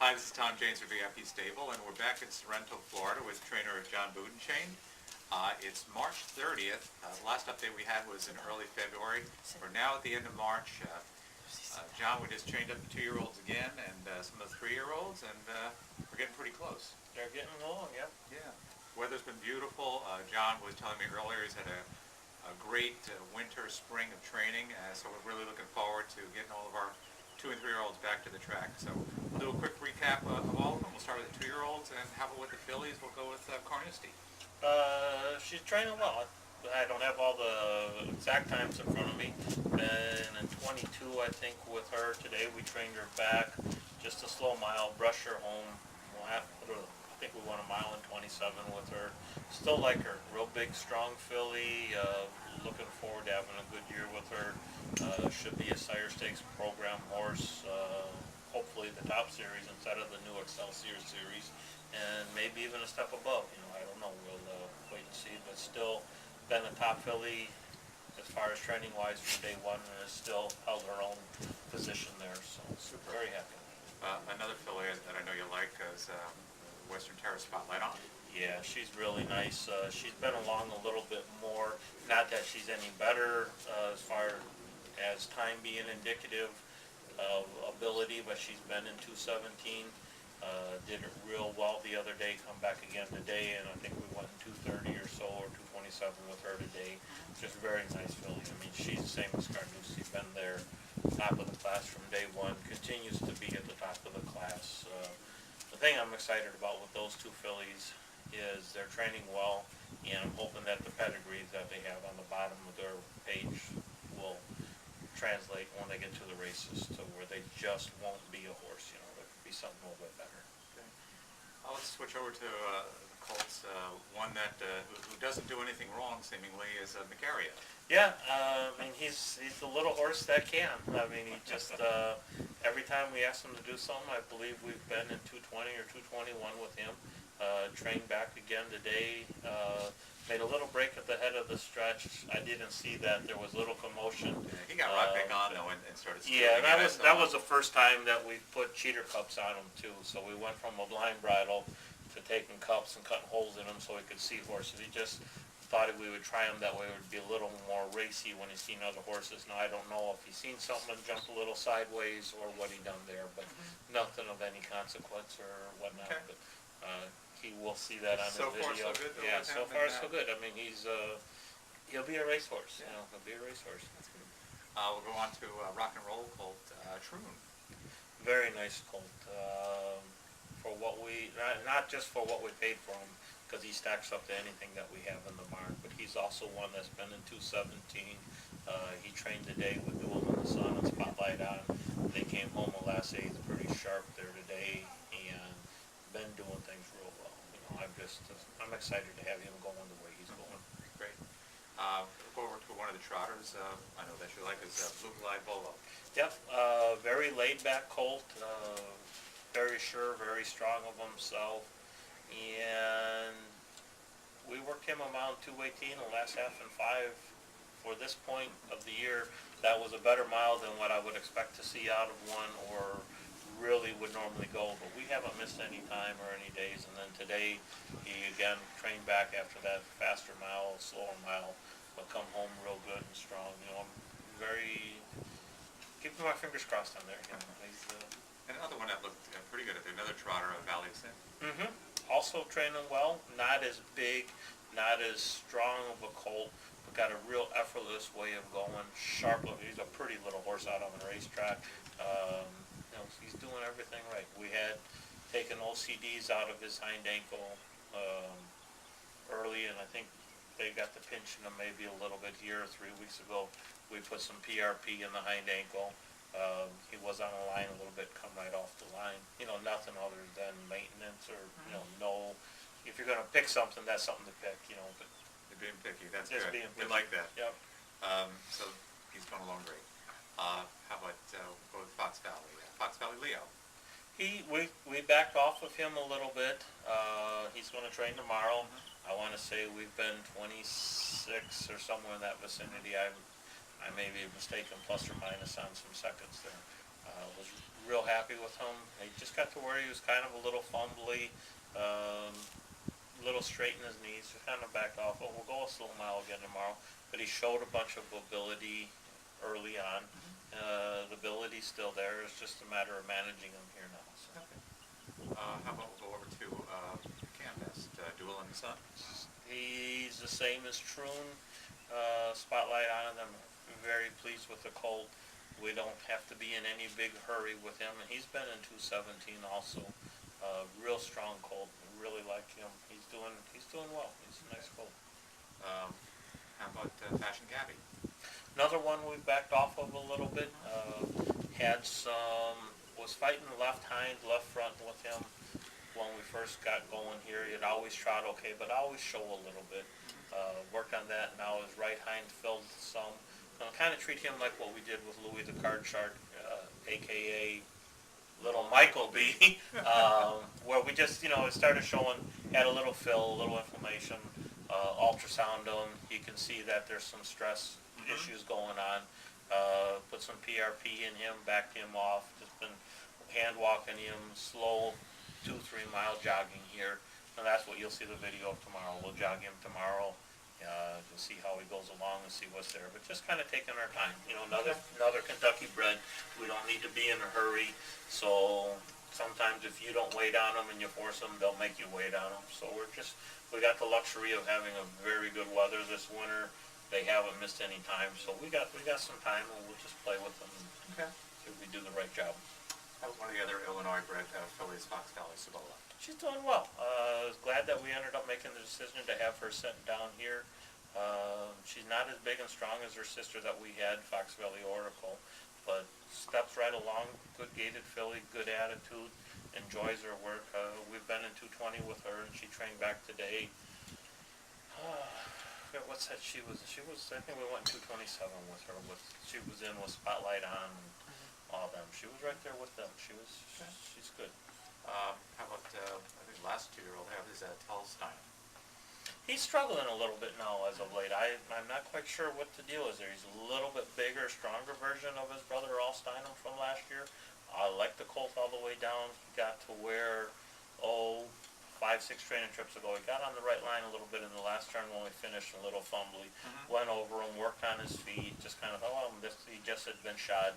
Hi, this is Tom James for VIP Stable, and we're back in Sorrento, Florida with trainer John Butenschoen. It's March 30th. The last update we had was in early February. We're now at the end of March. John, we just trained up the 2-year-olds again and some of the 3-year-olds, and we're getting pretty close. They're getting along, yep. Yeah. Weather's been beautiful. John was telling me earlier he's had a great winter, spring of training, so we're really looking forward to getting all of our 2- and 3-year-olds back to the track. So we'll do a quick recap of all of them. We'll start with the 2-year-olds, and how about with the fillies? We'll go with Carnoustie. She's training well. I don't have all the exact times in front of me. And in 22, I think, with her today, we trained her back just a slow mile, brush her home. I think we went a mile and 27 with her. Still like her. Real big, strong filly. Looking forward to having a good year with her. Should be a Sire Stakes program horse. Hopefully the top series instead of the new Excelsior series. And maybe even a step above. I don't know. We'll wait and see. But still been a top filly as far as training wise from day one, and has still held her own position there. So super. Very happy. Another filly that I know you like is Western Terrace Spotlight On. Yeah, she's really nice. She's been along a little bit more. Not that she's any better as far as time being indicative of ability, but she's been in 217. Did it real well the other day, come back again today, and I think we went in 230 or so, or 227 with her today. Just very nice filly. I mean, she's the same as Carnoustie, been there, top of the class from day one, continues to be at the top of the class. The thing I'm excited about with those two fillies is they're training well, and I'm hoping that the pedigrees that they have on the bottom of their page will translate when they get to the races to where they just won't be a horse. There could be something a little bit better. Okay. Let's switch over to the colts. One that who doesn't do anything wrong, seemingly, is Macaria. Yeah, I mean, he's the little horse that can. I mean, he just, every time we ask him to do something, I believe we've been in 220 or 221 with him. Trained back again today. Made a little break at the head of the stretch. I didn't see that. There was little commotion. Yeah, he got right back on, though, and started stealing. Yeah, that was the first time that we put cheater cups on him, too. So we went from a blind bridle to taking cups and cutting holes in them so he could see horses. He just thought we would try him that way. It would be a little more racy when he's seen other horses. Now, I don't know if he's seen something and jumped a little sideways or what he done there, but nothing of any consequence or whatnot. Okay. But he will see that on So the video. far, so good, though, yeah, with so him, far, and, so good. I mean, he'll be a racehorse. Yeah. He'll be a racehorse. That's good. We'll go on to rock and roll colt Troon. Very nice colt. For what we, not just for what we paid for him, because he stacks up to anything that we have in the barn, but he's also one that's been in 217. He trained today with Duel in the Sun and Spotlight On. They came home the last day. He's pretty sharp there today, and been doing things real well. I'm excited to have him going the way he's going. Great. Go over to one of the trotters. I know that you like is Blue Glide Bolo. Yep. Very laid back colt. Very sure, very strong of himself, and we worked him a mile 218 the last half and 5. For this point of the year, that was a better mile than what I would expect to see out of one, or really would normally go. But we haven't missed any time or any days. And then today, he again trained back after that faster mile, slower mile, but come home real good and strong. I'm very keeping my fingers crossed on there. He's, And another one that looked pretty good at there, another trotter, Valley of Sin. Also training well, not as big, not as strong of a colt, but got a real effortless way of going, sharp. He's a pretty little horse out on the racetrack. He's doing everything right. We had taken OCDs out of his hind ankle early, and I think they got the pinching him maybe a little bit here 3 weeks ago. We put some PRP in the hind ankle. He was on the line a little bit, come right off the line. Nothing other than maintenance or, no. If you're going to pick something, that's something to pick, But They're being picky. That's just good. being We picky. like that. Yep. So he's going along great. How about go with Fox Valley? Fox Valley Leo. We backed off of him a little bit. He's going to train tomorrow. I want to say we've been 26 or somewhere in that vicinity. I may be mistaken, plus or minus on some seconds there. Was real happy with him. He just got to where he was kind of a little fumbly, little straight in his knees, just kind of backed off. But we'll go a slow mile again tomorrow. But he showed a bunch of ability early on. The ability's still there. It's just a matter of managing him here now. So. Okay. How about we'll go over to Campest, Duel and Son? He's the same as Troon. Spotlight on him. I'm very pleased with the colt. We don't have to be in any big hurry with him, and he's been in 217 also. Real strong colt. Really like him. He's doing well. He's a nice colt. How about Fashion Gabby? Another one we backed off of a little bit. Had was fighting left hind, left front with him when we first got going here. He'd always trot okay, but always show a little bit. Worked on that. Now his right hind filled some. Gonna kind of treat him like what we did with Louis the Card Shark, aka Little Michael B, where we just, it started showing, had a little fill, a little inflammation, ultrasound him. You can see that there's some stress issues going on. Put some PRP in him, backed him off, just been hand walking him, slow 2-3 mile jogging here. And that's what you'll see the video of tomorrow. We'll jog him tomorrow. To see how he goes along and see what's there, but just kind of taking our time. Another Kentucky bred. We don't need to be in a hurry. So sometimes if you don't wait on them and you force them, they'll make you wait on them. So we got the luxury of having a very good weather this winter. They haven't missed any time, so we got some time, and we'll just play with them and see if we do the right job. That was one of the other Illinois bred fillies, Fox Valley Cibola. She's doing well. I was glad that we ended up making the decision to have her sent down here. She's not as big and strong as her sister that we had, Fox Valley Oracle, but steps right along, good gaited filly, good attitude, enjoys her work. We've been in 220 with her, and she trained back today. What's that? She was, I think we went 227 with her. She was in with Spotlight on and all them. She was right there with them. She's good. How about, I think last 2-year-old have is Telstein. He's struggling a little bit now as of late. I'm not quite sure what the deal is there. He's a little bit bigger, stronger version of his brother Allsteinem from last year. I like the colt all the way down. He got to where, 5-6 training trips ago. He got on the right line a little bit in the last turn when we finished, a little fumbly. Went over him, worked on his feet, just kind of, he just had been shod.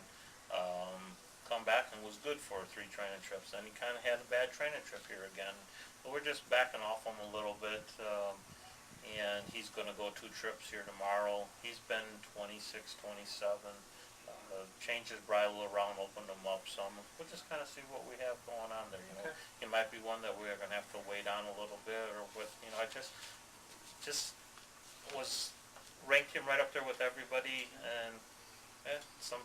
Come back and was good for 3 training trips. Then he kind of had a bad training trip here again. But we're just backing off him a little bit. And he's going to go 2 trips here tomorrow. He's been 26, 27. Changed his bridle around, opened him up some. We'll just kind of see what we have going on there. He might be one that we're going to have to wait on a little bit, or with, I just was ranked him right up there with everybody, and some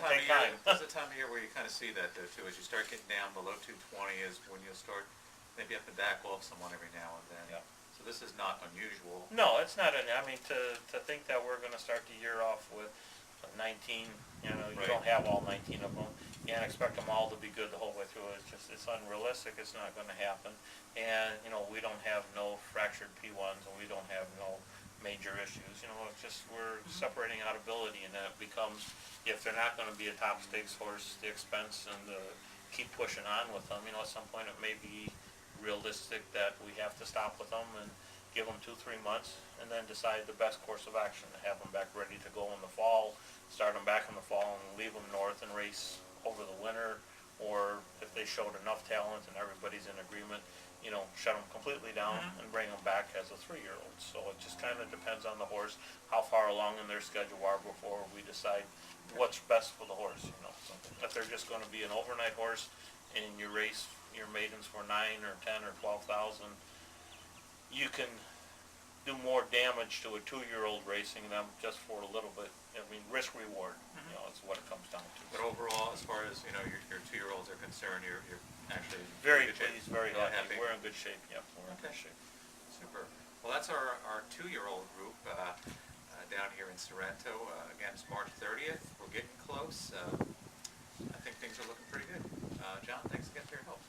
take time. This is the time of year where you kind of see that though too, as you start getting down below 220 is when you'll start maybe have to back off someone every now and then. Yeah. So this is not unusual. No, it's not. To think that we're going to start the year off with 19, you don't have all 19 of them. You can't expect them all to be good the whole way through. It's unrealistic. It's not going to happen. And, we don't have no fractured P1s, and we don't have no major issues. It's just we're separating out ability, and then it becomes, if they're not going to be a top stakes horse, the expense and the keep pushing on with them. At some point it may be realistic that we have to stop with them and give them 2-3 months, and then decide the best course of action to have them back ready to go in the fall, start them back in the fall and leave them north and race over the winter, or if they showed enough talent and everybody's in agreement, shut them completely down and bring them back as a 3-year-old. So it just kind of depends on the horse, how far along in their schedule are before we decide what's best for the horse. So if they're just going to be an overnight horse and you race your maidens for 9 or 10 or 12,000, you can do more damage to a 2-year-old racing them just for a little bit. Risk reward, is what it comes down to. But overall, as far as your 2-year-olds are concerned, you're actually very in good shape. pleased, very Really happy. We're in good shape. Yep, we're in good shape. Super. Well, that's our 2-year-old group down here in Sorrento. Again, it's March 30th. We're getting close. I think things are looking pretty good. John, thanks again for your help.